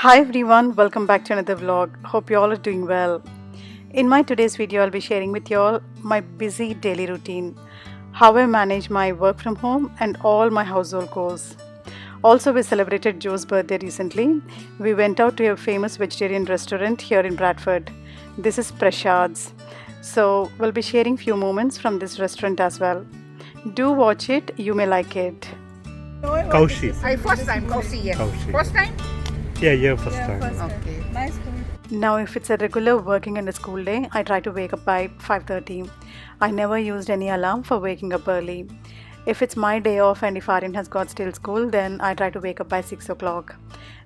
Hi everyone, welcome back to another vlog. Hope you all are doing well. In my today's video, I'll be sharing with you all my busy daily routine, how I manage my work from home and all my household chores. Also, we celebrated Joe's birthday recently. We went out to a famous vegetarian restaurant here in Bradford. This is Prashad's. So, we'll be sharing few moments from this restaurant as well. Do watch it, you may like it. Kaushi. First time, Kaushi, yeah. Kaushi. First time? Yeah, first time. Okay. Nice food. Now, if it's a regular working and a school day, I try to wake up by 5:30. I never used any alarm for waking up early. If it's my day off and if Aryan has got still school, then I try to wake up by 6 o'clock.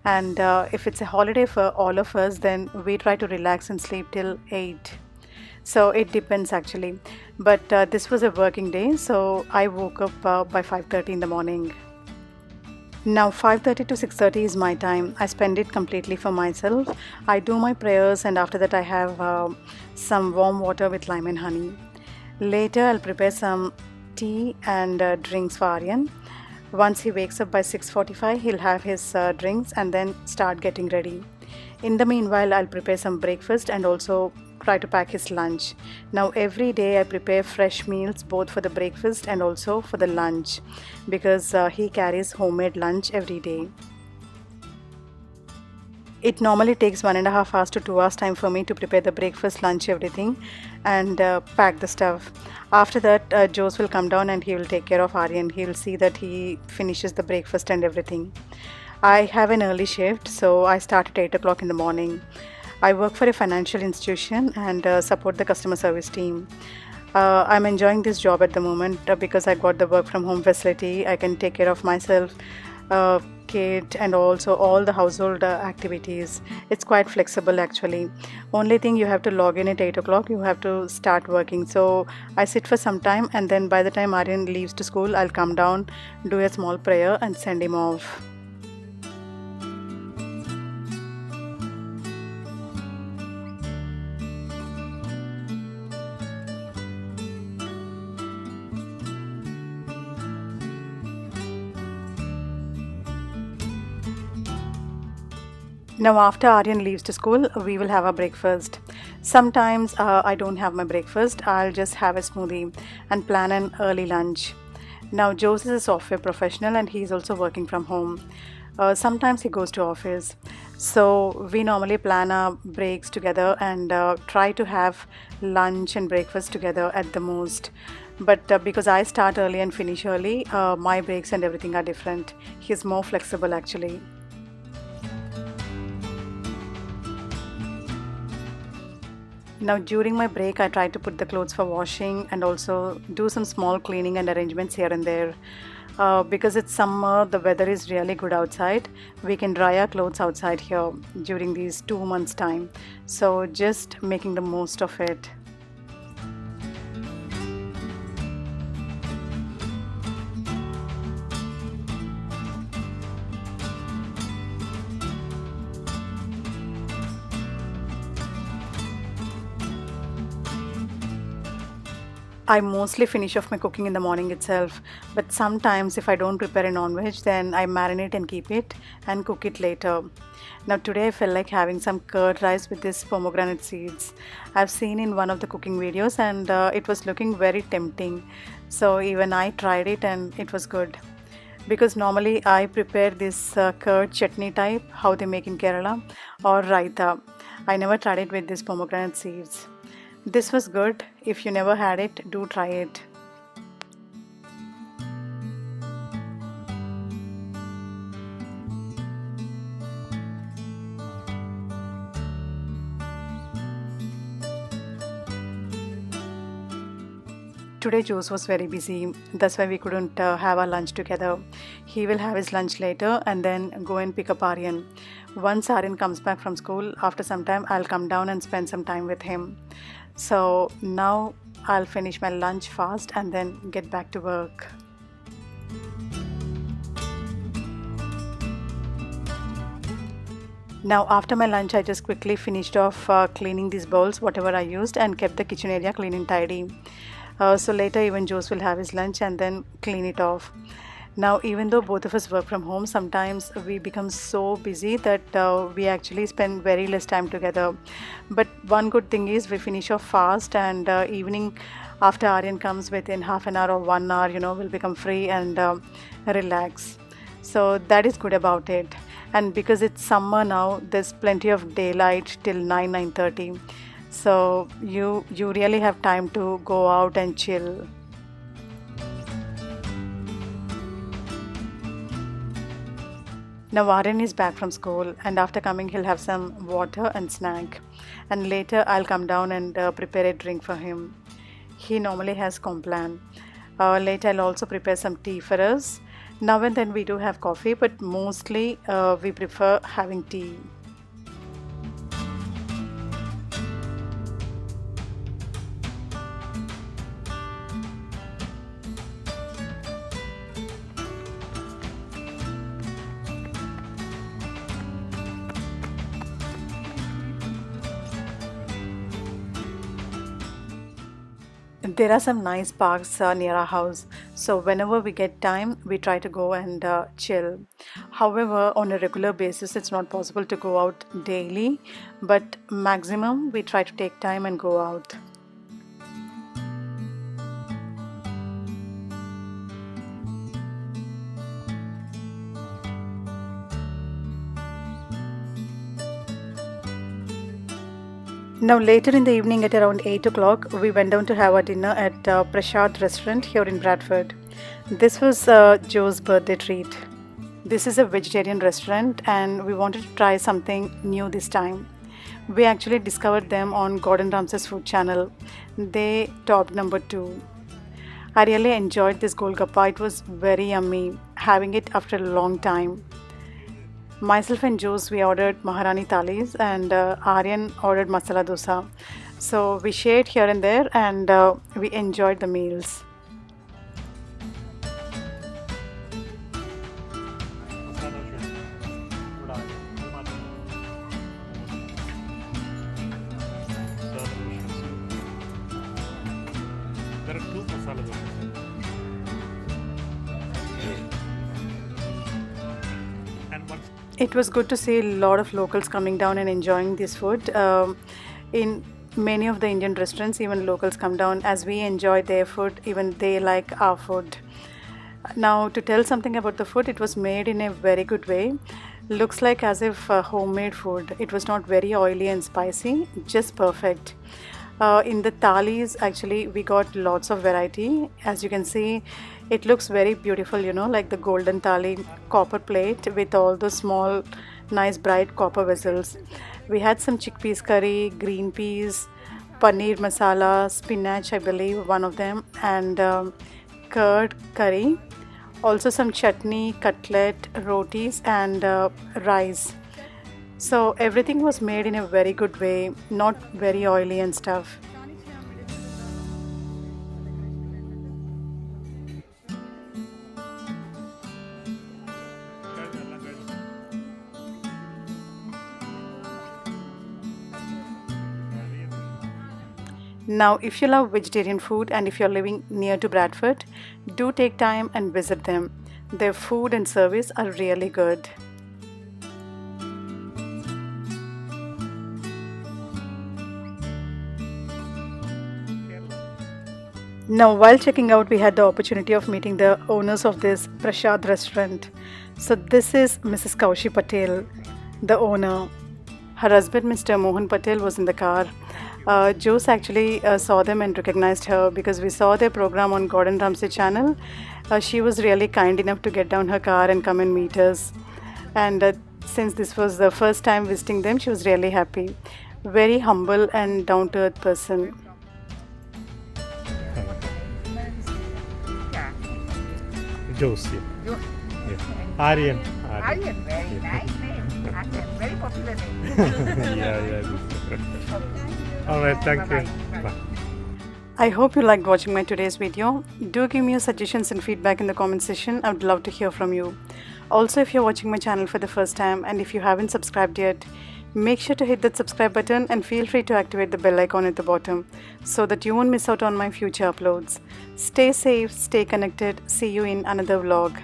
And if it's a holiday for all of us, then we try to relax and sleep till 8. So it depends actually. But this was a working day, so I woke up by 5:30 in the morning. Now 5:30 to 6:30 is my time. I spend it completely for myself. I do my prayers and after that I have some warm water with lime and honey. Later I'll prepare some tea and drinks for Aryan. Once he wakes up by 6:45, he'll have his drinks and then start getting ready. In the meanwhile, I'll prepare some breakfast and also try to pack his lunch. Now every day I prepare fresh meals both for the breakfast and also for the lunch because he carries homemade lunch every day. It normally takes 1.5 hours to 2 hours time for me to prepare the breakfast, lunch, everything and pack the stuff. After that Jose will come down and he will take care of Aryan. He will see that he finishes the breakfast and everything. I have an early shift, so I start at 8 o'clock in the morning. I work for a financial institution and support the customer service team. I'm enjoying this job at the moment because I got the work from home facility. I can take care of myself, kid and also all the household activities. It's quite flexible actually. Only thing, you have to log in at 8 o'clock, you have to start working. So I sit for some time and then by the time Aryan leaves to school, I'll come down, do a small prayer and send him off. Now after Aryan leaves to school, we will have a breakfast. Sometimes I don't have my breakfast, I'll just have a smoothie and plan an early lunch. Now Jose is a software professional and he's also working from home. Sometimes he goes to office. So we normally plan our breaks together and try to have lunch and breakfast together at the most. But because I start early and finish early, my breaks and everything are different. He's more flexible actually. Now during my break I try to put the clothes for washing and also do some small cleaning and arrangements here and there. Because it's summer, the weather is really good outside. We can dry our clothes outside here during these 2 months time. So just making the most of it. I mostly finish off my cooking in the morning itself, but sometimes if I don't prepare a non-veg, then I marinate and keep it and cook it later. Now today I felt like having some curd rice with this pomegranate seeds. I've seen in one of the cooking videos and it was looking very tempting. So even I tried it and it was good. Because normally I prepare this curd chutney type, how they make in Kerala, or raita. I never tried it with this pomegranate seeds. This was good. If you never had it, do try it. Today Jose was very busy, that's why we couldn't have our lunch together. He will have his lunch later and then go and pick up Aryan. Once Aryan comes back from school, after some time I'll come down and spend some time with him. So now I'll finish my lunch fast and then get back to work. Now after my lunch I just quickly finished off cleaning these bowls, whatever I used, and kept the kitchen area clean and tidy. So later even Jose will have his lunch and then clean it off. Now, even though both of us work from home, sometimes we become so busy that we actually spend very less time together. But one good thing is we finish off fast, and evening after Aryan comes within half an hour or 1 hour, we'll become free and relax. So that is good about it. And because it's summer now, there's plenty of daylight till 9:30. So you really have time to go out and chill. Now Aryan is back from school, and after coming he'll have some water and snack, and later I'll come down and prepare a drink for him. He normally has Complan. Later I'll also prepare some tea for us. Now and then we do have coffee, but mostly we prefer having tea. There are some nice parks near our house, so whenever we get time, we try to go and chill. However, on a regular basis, it's not possible to go out daily, but maximum we try to take time and go out. Now later in the evening at around 8 o'clock, we went down to have our dinner at Prashad restaurant here in Bradford. This was Joe's birthday treat. This is a vegetarian restaurant and we wanted to try something new this time. We actually discovered them on Gordon Ramsay's food channel. They topped number 2. I really enjoyed this golgappa. It was very yummy, having it after a long time. Myself and Juice, we ordered Maharani Thalis, and Aryan ordered Masala Dosa. So we shared here and there, and we enjoyed the meals. There are 2 masala dosas. And one. It was good to see a lot of locals coming down and enjoying this food. In many of the Indian restaurants, even locals come down. As we enjoy their food, even they like our food. Now, to tell something about the food, it was made in a very good way. Looks like as if homemade food. It was not very oily and spicy, just perfect. In the thalis, actually, we got lots of variety. As you can see, it looks very beautiful, like the golden thali, copper plate with all the small, nice, bright copper vessels. We had some chickpeas curry, green peas, paneer masala, spinach, I believe, one of them, and curd curry. Also some chutney, cutlet, rotis, and rice. So everything was made in a very good way, not very oily and stuff. Now, if you love vegetarian food and if you're living near to Bradford, do take time and visit them. Their food and service are really good. Now, while checking out, we had the opportunity of meeting the owners of this Prashad restaurant. So this is Mrs. Kaushi Patel, the owner. Her husband, Mr. Mohan Patel, was in the car. Jose actually saw them and recognized her because we saw their program on Gordon Ramsay channel. She was really kind enough to get down her car and come and meet us. And since this was the first time visiting them, she was really happy. Very humble and down-to-earth person. Josie. Yeah. Aryan. Aryan, very nice name. Aryan, very popular name. Yeah. All right, thank you. Bye. I hope you liked watching my today's video. Do give me your suggestions and feedback in the comment section. I would love to hear from you. Also, if you're watching my channel for the first time and if you haven't subscribed yet, make sure to hit that subscribe button and feel free to activate the bell icon at the bottom so that you won't miss out on my future uploads. Stay safe, stay connected. See you in another vlog.